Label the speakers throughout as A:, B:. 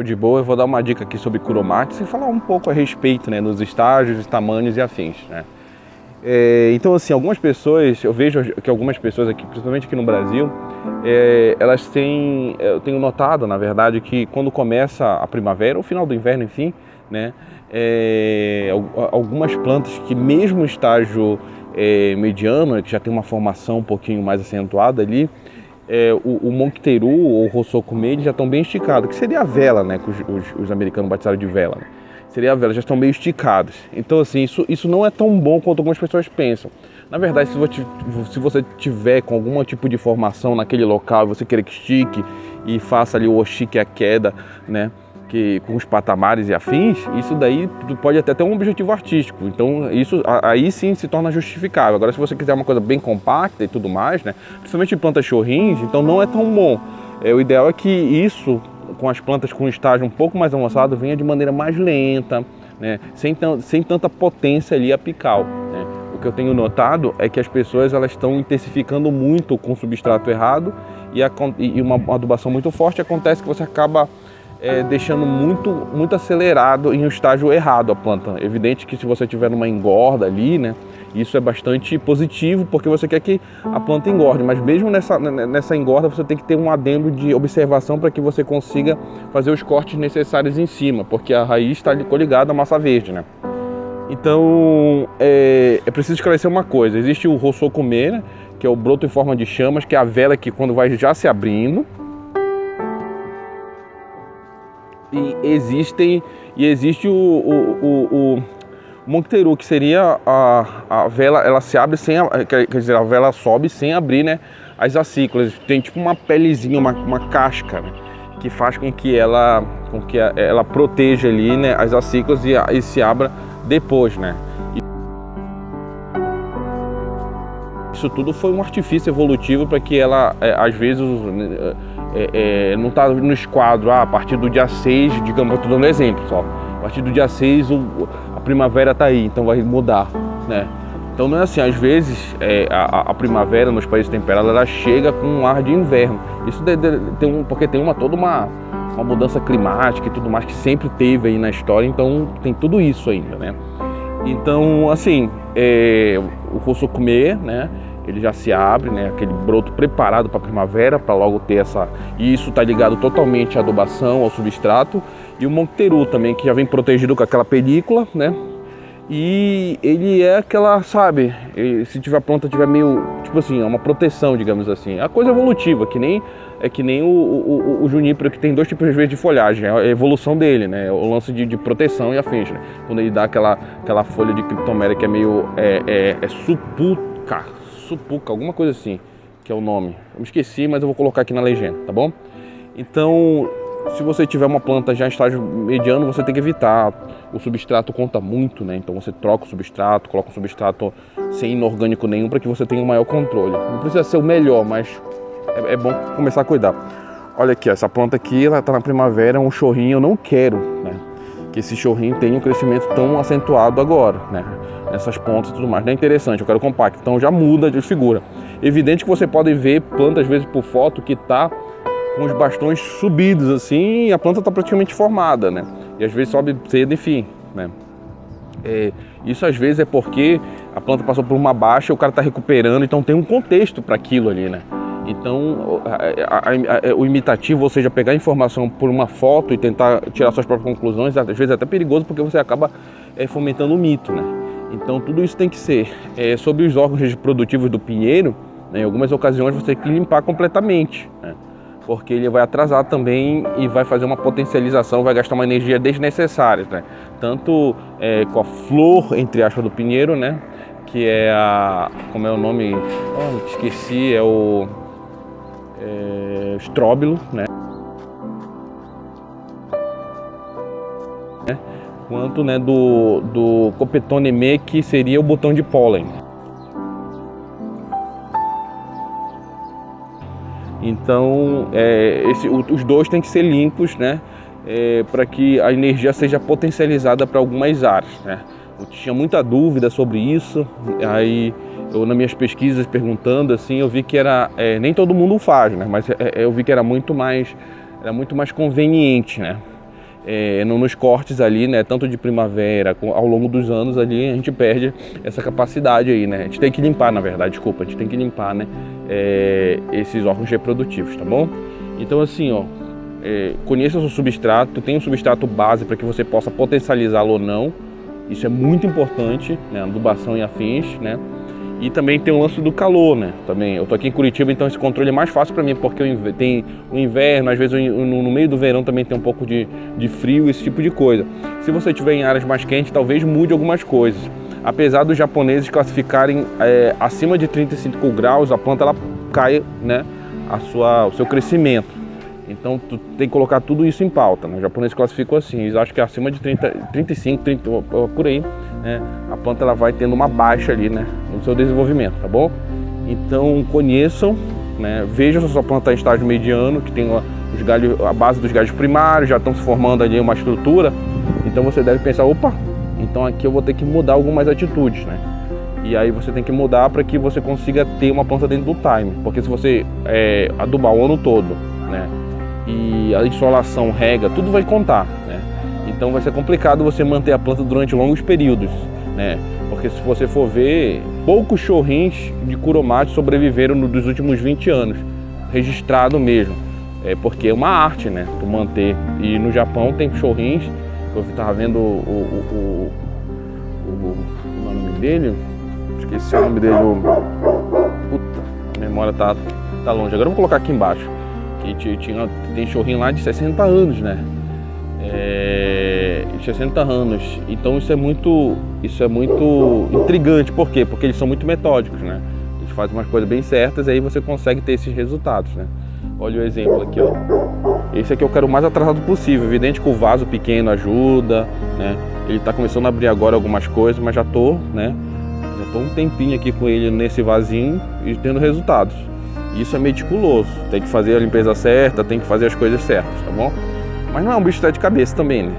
A: De boa, eu vou dar uma dica aqui sobre Curomatis e falar um pouco a respeito, né, nos estágios, tamanhos e afins, né. Então, assim, algumas pessoas, eu vejo que algumas pessoas aqui, principalmente aqui no Brasil, elas têm, eu tenho notado, na verdade, que quando começa a primavera, ou final do inverno, enfim, né, algumas plantas que mesmo o estágio mediano, que já tem uma formação um pouquinho mais acentuada ali, o Monqueteru ou o Rossocumê, eles já estão bem esticados, que seria a vela, né, que os americanos batizaram de vela, né? Seria a vela, já estão meio esticados. Então, assim, isso não é tão bom quanto algumas pessoas pensam. Na verdade, se você tiver com algum tipo de formação naquele local e você querer que estique e faça ali o estique e a queda, né, que, com os patamares e afins, isso daí pode até ter um objetivo artístico. Então, isso aí sim se torna justificável. Agora, se você quiser uma coisa bem compacta e tudo mais, né, principalmente em plantas chorrinhos, então não é tão bom. O ideal é que isso, com as plantas com estágio um pouco mais avançado, venha de maneira mais lenta, né, sem tanta potência ali apical, né. O que eu tenho notado é que as pessoas elas estão intensificando muito com o substrato errado e uma adubação muito forte. Acontece que você acaba deixando muito acelerado em um estágio errado a planta. É evidente que se você tiver numa engorda ali, né, isso é bastante positivo, porque você quer que a planta engorde, mas mesmo nessa engorda você tem que ter um adendo de observação para que você consiga fazer os cortes necessários em cima, porque a raiz está coligada à massa verde, né? Então, é preciso esclarecer uma coisa: existe o Rossocumê, né, que é o broto em forma de chamas, que é a vela que quando vai já se abrindo, e existe o Monqueteru, que seria a vela, ela se abre sem, quer dizer, a vela sobe sem abrir, né, as acículas. Tem tipo uma pelezinha, uma casca, né, que faz com que ela proteja ali, né, as acículas e se abra depois, né. Isso tudo foi um artifício evolutivo para que ela, às vezes, não está no esquadro, a partir do dia 6, digamos, eu estou dando exemplo só, a partir do dia 6 a primavera está aí, então vai mudar, né? Então não é assim, às vezes a primavera nos países temperados ela chega com um ar de inverno. Isso porque tem toda uma mudança climática e tudo mais que sempre teve aí na história, então tem tudo isso ainda, né? Então, assim, o Rossocumê, né, ele já se abre, né, aquele broto preparado para a primavera, para logo ter essa... E isso está ligado totalmente à adubação, ao substrato. E o Monqueteru também, que já vem protegido com aquela película, né? E ele é aquela, sabe, se tiver a planta tiver meio, tipo assim, é uma proteção, digamos assim. É a coisa evolutiva, que nem o junípero, que tem dois tipos de folhagem, é a evolução dele, né? O lance de proteção e afins, né? Quando ele dá aquela folha de criptoméria que é meio supuca, alguma coisa assim, que é o nome. Eu me esqueci, mas eu vou colocar aqui na legenda, tá bom? Então, se você tiver uma planta já em estágio mediano, você tem que evitar. O substrato conta muito, né? Então você troca o substrato, coloca um substrato sem inorgânico nenhum para que você tenha um maior controle. Não precisa ser o melhor, mas é bom começar a cuidar. Olha aqui, ó, essa planta aqui, ela tá na primavera, um chorrinho. Eu não quero, né, que esse chorrinho tenha um crescimento tão acentuado agora, né? Nessas pontas e tudo mais. Não é interessante, eu quero compacto. Então já muda de figura. Evidente que você pode ver planta, às vezes por foto, que tá com os bastões subidos assim, e a planta está praticamente formada, né? E às vezes sobe cedo, enfim, né? Isso às vezes é porque a planta passou por uma baixa, o cara está recuperando, então tem um contexto para aquilo ali, né? Então o imitativo, ou seja, pegar informação por uma foto e tentar tirar suas próprias conclusões, às vezes é até perigoso, porque você acaba fomentando o mito, né? Então tudo isso tem que ser sobre os órgãos reprodutivos do pinheiro, né? Em algumas ocasiões você tem que limpar completamente, né? Porque ele vai atrasar também e vai fazer uma potencialização, vai gastar uma energia desnecessária, né? Tanto com a flor, entre aspas, do pinheiro, né? Que é como é o nome? Oh, esqueci, é o estróbilo, né? Quanto, né, do Copetoneme, que seria o botão de pólen. Então, os dois têm que ser limpos, né, para que a energia seja potencializada para algumas áreas, né. Eu tinha muita dúvida sobre isso, aí eu, nas minhas pesquisas, perguntando assim, eu vi que nem todo mundo faz, né, mas eu vi que era muito mais conveniente, né. nos cortes ali, né, tanto de primavera, ao longo dos anos ali, a gente perde essa capacidade aí, né? A gente tem que limpar, na verdade, desculpa, a gente tem que limpar, né, esses órgãos reprodutivos, tá bom? Então assim, ó, conheça o seu substrato, tenha um substrato base para que você possa potencializá-lo ou não. Isso é muito importante, né, adubação e afins, né? E também tem o lance do calor, né? Também, eu tô aqui em Curitiba, então esse controle é mais fácil para mim, porque tem o inverno, às vezes no meio do verão também tem um pouco de frio, esse tipo de coisa. Se você estiver em áreas mais quentes, talvez mude algumas coisas. Apesar dos japoneses classificarem acima de 35 graus, a planta ela cai, né, o seu crescimento. Então tu tem que colocar tudo isso em pauta, né? Os japoneses classificam assim, eles acham que acima de 35, 30, por aí, né, a planta ela vai tendo uma baixa ali, né, no seu desenvolvimento, tá bom? Então conheçam, né, vejam se a sua planta está em estágio mediano, que tem os galhos, a base dos galhos primários, já estão se formando ali uma estrutura, então você deve pensar, opa, então aqui eu vou ter que mudar algumas atitudes, né? E aí você tem que mudar para que você consiga ter uma planta dentro do time, porque se você adubar o ano todo, né, e a insolação, rega, tudo vai contar, né? Então vai ser complicado você manter a planta durante longos períodos, né? Porque se você for ver, poucos chorrins de curomate sobreviveram nos últimos 20 anos, registrado mesmo, porque é uma arte, né? Tu manter. E no Japão tem chorrins, eu estava vendo o nome dele, esqueci o nome dele, puta, a memória tá longe. Agora eu vou colocar aqui embaixo. Tem chorrinho lá de 60 anos, né? 60 anos. Então isso é muito intrigante. Por quê? Porque eles são muito metódicos, né? Eles fazem umas coisas bem certas e aí você consegue ter esses resultados, né? Olha o exemplo aqui, ó. Esse aqui eu quero o mais atrasado possível. Evidente que o vaso pequeno ajuda, né? Ele tá começando a abrir agora algumas coisas, mas já tô um tempinho aqui com ele nesse vasinho e tendo resultados. Isso é meticuloso, tem que fazer a limpeza certa, tem que fazer as coisas certas, tá bom? Mas não é um bicho de sete cabeças também, né?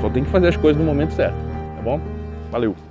A: Só tem que fazer as coisas no momento certo, tá bom? Valeu!